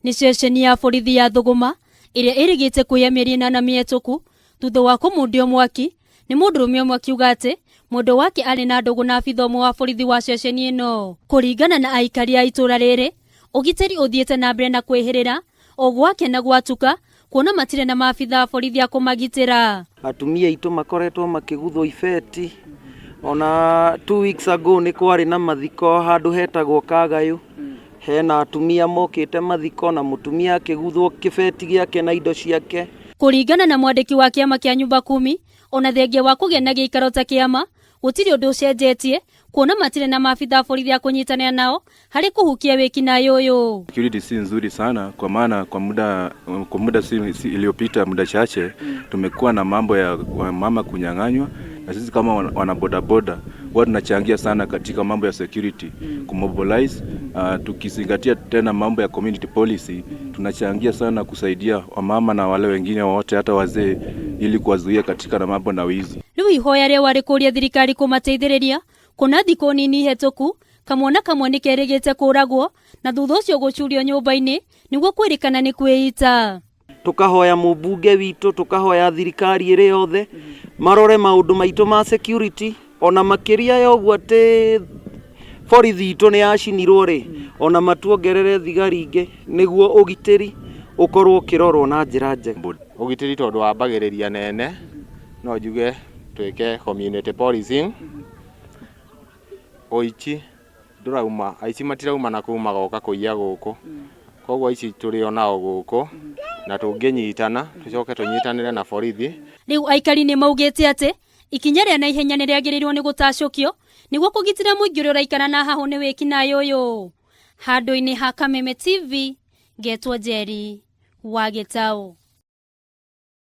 Ni ceceni ya borithi ya Thuguma iria irigite kuya mieri 8 mihituku thutha wa kumudio mwaki ni mundurume umwe akiuga ati mundu wake ari na ndugu na abitha umwe wa borithi wa ceceni ino. Kuringana na aikari a itura riri, ugitiri uthiete na mbere na kwihirira o gwake na gwatuka kuona matire na maabitha a borithi a kumagitira. Atumia itu makoretwo makiguthwo ibeti. Ona 2 weeks ago ni kwari na mathiko handu hetagwo Kagayu. Hena atumia mokite mathiko na mutumia akiguthwo kibeti giake na indo ciake. Kuringana na mwandiki wa kiama kia nyumba 10, ona thengia wa kugena giikaro ta kiama gutiri undu ucenjetie kuona matire na maabitha a borithi a kunyitanira nao hari kuhukia ekinai uyu. Security si nzuri sana kwa maana kwa muda iliyopita muda chache tumekuwa na mambo ya mama kunyang'anywa, na sisi kama wana bodaboda huwa tunachangia sana katika mambo ya security kumobilize. Tukizingatia tena mambo ya community policy, tunachangia sana kusaidia wamama na wale wengine wote hata wazee ili kuwazuia katika na mambo na wizi. Riu ihoya ria wari kuria thirikari kumateithiriria kuna thiko nini hetoku kamwana kamwe ni kerigite kuragwo na thutha ucio gucurio nyumba-ini niguo kwirikana ni kwita. Tukahoya mubunge witu, tukahoya thirikari iri yothe marore maundu maitu ma security, ona makiria ya uguo ati borithi itu ni acinirwo ri, ona matuongerere thigari ingi niguo ugitiri ukorwo ukirorwo na njira njega. Ugitiri tondu wambagiriria nene no njuge twike community policing. Oichi ndurauma aici matirauma na kuma goka kuiya guku, koguo aici turi onao guku na tunginyitana tucoke tunyitanire na borithi. Riu aikari ni maugite ati ikinya ria na ihenya ni riagirirwo ni gutacukio niguo kugitira muingi uria uraikara na hahu ni ekinai uyu. Handu-ini ha Kameme TV, getwo Njeri wa Gitau.